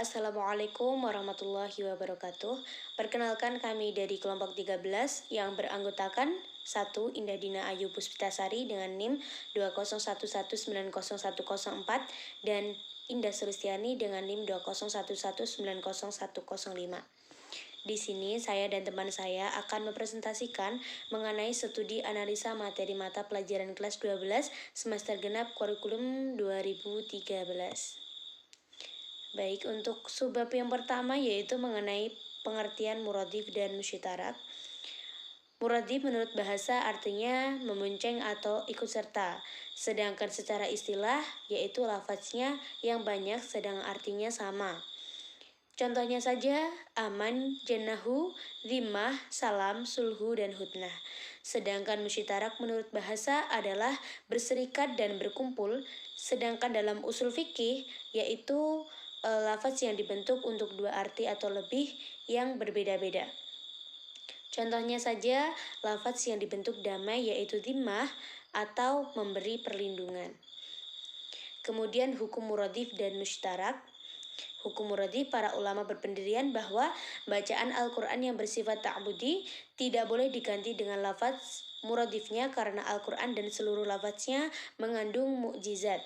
Assalamualaikum warahmatullahi wabarakatuh. Perkenalkan kami dari kelompok 13 yang beranggotakan 1. Indah Dina Ayu Puspitasari dengan NIM 201190104 dan Indah Sulistiani dengan NIM 201190105. Di sini saya dan teman saya akan mempresentasikan mengenai studi analisa materi mata pelajaran kelas 12 semester genap kurikulum 2013. Baik, untuk subbab yang pertama yaitu mengenai pengertian muradif dan musytarak. Muradif menurut bahasa artinya memunceng atau ikut serta, sedangkan secara istilah yaitu lafaznya yang banyak sedang artinya sama. Contohnya saja aman, jennahu, zimmah, salam, sulhu, dan hudnah. Sedangkan musytarak menurut bahasa adalah berserikat dan berkumpul, sedangkan dalam usul fikih yaitu lafaz yang dibentuk untuk dua arti atau lebih yang berbeda-beda. Contohnya saja lafaz yang dibentuk damai yaitu dhimmah atau memberi perlindungan. Kemudian hukum muradif dan musytarak. Hukum muradif, para ulama berpendirian bahwa bacaan Al-Quran yang bersifat ta'budi tidak boleh diganti dengan lafaz muradifnya karena Al-Quran dan seluruh lafaznya mengandung mukjizat.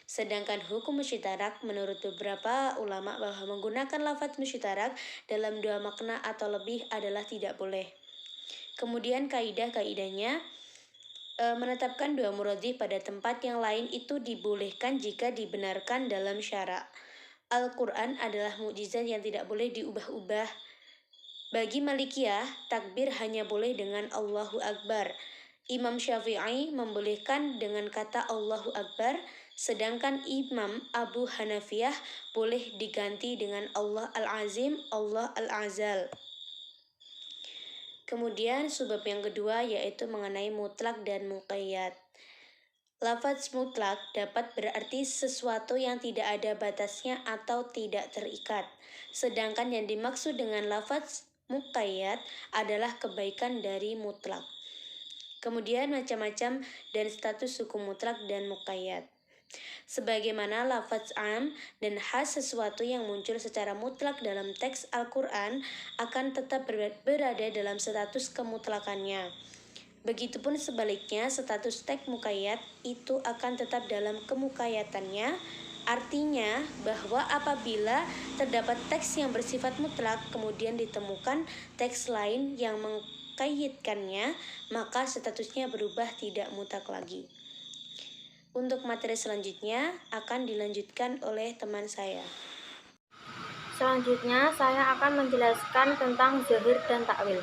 Sedangkan hukum musytarak menurut beberapa ulama bahwa menggunakan lafaz musytarak dalam dua makna atau lebih adalah tidak boleh. Kemudian kaidah-kaidahnya menetapkan dua muradif pada tempat yang lain itu dibolehkan jika dibenarkan dalam syara. Al-Quran adalah mukjizat yang tidak boleh diubah-ubah. Bagi Malikiyah, takbir hanya boleh dengan Allahu Akbar. Imam Syafi'i membolehkan dengan kata Allahu Akbar, sedangkan Imam Abu Hanafiyah boleh diganti dengan Allah Al-Azim, Allah Al-Azal. Kemudian subbab yang kedua yaitu mengenai mutlak dan muqayyad. Lafaz mutlak dapat berarti sesuatu yang tidak ada batasnya atau tidak terikat. Sedangkan yang dimaksud dengan lafaz muqayyad adalah kebaikan dari mutlak. Kemudian macam-macam dan status hukum mutlak dan muqayyad. Sebagaimana lafaz am dan khas sesuatu yang muncul secara mutlak dalam teks Al-Quran akan tetap berada dalam status kemutlakannya. Begitupun sebaliknya, status teks muqayyad itu akan tetap dalam kemukayyatannya. Artinya bahwa apabila terdapat teks yang bersifat mutlak kemudian ditemukan teks lain yang mengkaitkannya, maka statusnya berubah tidak mutlak lagi. Untuk materi selanjutnya akan dilanjutkan oleh teman saya. Selanjutnya saya akan menjelaskan tentang zahir dan takwil.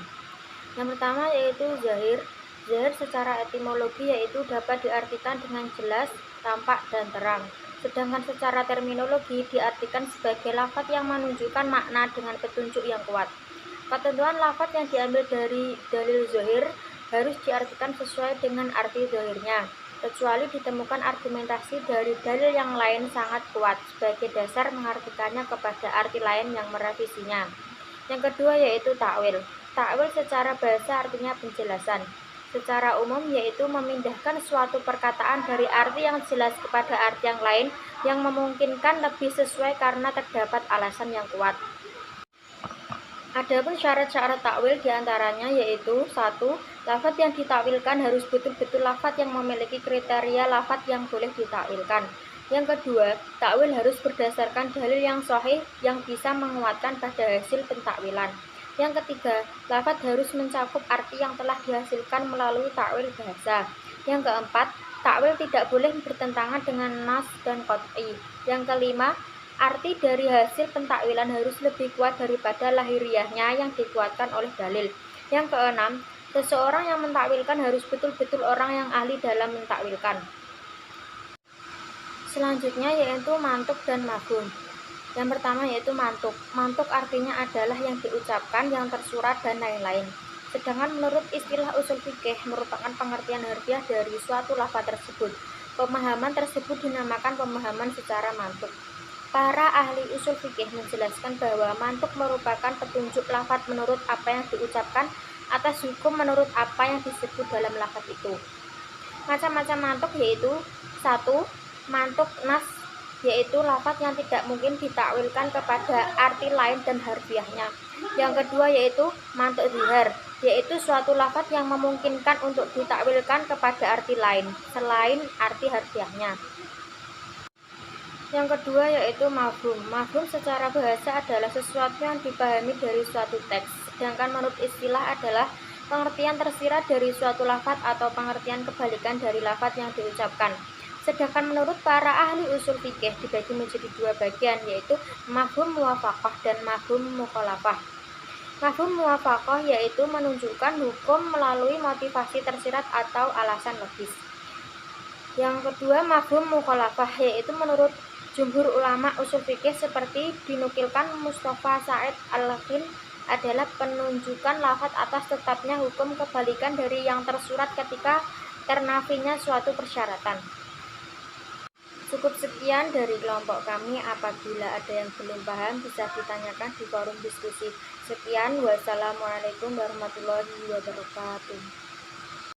Yang pertama yaitu zahir. Zahir secara etimologi yaitu dapat diartikan dengan jelas, tampak, dan terang. Sedangkan secara terminologi diartikan sebagai lafaz yang menunjukkan makna dengan petunjuk yang kuat. Ketentuan lafaz yang diambil dari dalil zahir harus diartikan sesuai dengan arti zahirnya, kecuali ditemukan argumentasi dari dalil yang lain sangat kuat sebagai dasar mengartikannya kepada arti lain yang merevisinya. Yang kedua yaitu takwil. Takwil secara bahasa artinya penjelasan. Secara umum yaitu memindahkan suatu perkataan dari arti yang jelas kepada arti yang lain yang memungkinkan lebih sesuai karena terdapat alasan yang kuat. Adapun syarat-syarat takwil diantaranya yaitu 1. Lafaz yang ditakwilkan harus betul-betul lafaz yang memiliki kriteria lafaz yang boleh ditakwilkan. Yang kedua, takwil harus berdasarkan dalil yang sahih yang bisa menguatkan pada hasil pentakwilan. Yang ketiga, lafaz harus mencakup arti yang telah dihasilkan melalui takwil bahasa. Yang keempat, takwil tidak boleh bertentangan dengan nas dan qat'i. Yang kelima, arti dari hasil pentakwilan harus lebih kuat daripada lahiriahnya yang dikuatkan oleh dalil. Yang keenam, seseorang yang mentakwilkan harus betul-betul orang yang ahli dalam mentakwilkan. Selanjutnya yaitu mantuk dan mafhum. Yang pertama yaitu mantuk. Mantuk artinya adalah yang diucapkan, yang tersurat, dan lain-lain. Sedangkan menurut istilah usul fikih merupakan pengertian harfiah dari suatu lafaz tersebut. Pemahaman tersebut dinamakan pemahaman secara mantuk. Para ahli usul fikih menjelaskan bahwa mantuk merupakan petunjuk lafaz menurut apa yang diucapkan atas hukum menurut apa yang disebut dalam lafaz itu. Macam-macam mantuk yaitu 1. Mantuk nas yaitu lafaz yang tidak mungkin ditakwilkan kepada arti lain dan harfiahnya. Yang kedua yaitu mantuk zihar, yaitu suatu lafaz yang memungkinkan untuk ditakwilkan kepada arti lain selain arti harfiahnya. Yang kedua yaitu mafhum. Mafhum secara bahasa adalah sesuatu yang dipahami dari suatu teks, sedangkan menurut istilah adalah pengertian tersirat dari suatu lafaz atau pengertian kebalikan dari lafaz yang diucapkan. Sedangkan menurut para ahli usul fikih dibagi menjadi dua bagian, yaitu mafhum muwafaqah dan mafhum mukhalafah. Mafhum muwafaqah yaitu menunjukkan hukum melalui motivasi tersirat atau alasan logis. Yang kedua mafhum mukhalafah yaitu menurut jumhur ulama usul fikih seperti dinukilkan Mustafa Said Al-Khin adalah penunjukan lafaz atas tetapnya hukum kebalikan dari yang tersurat ketika ternafinya suatu persyaratan. Cukup sekian dari kelompok kami. Apabila ada yang belum paham bisa ditanyakan di forum diskusi. Sekian, wassalamualaikum warahmatullahi wabarakatuh.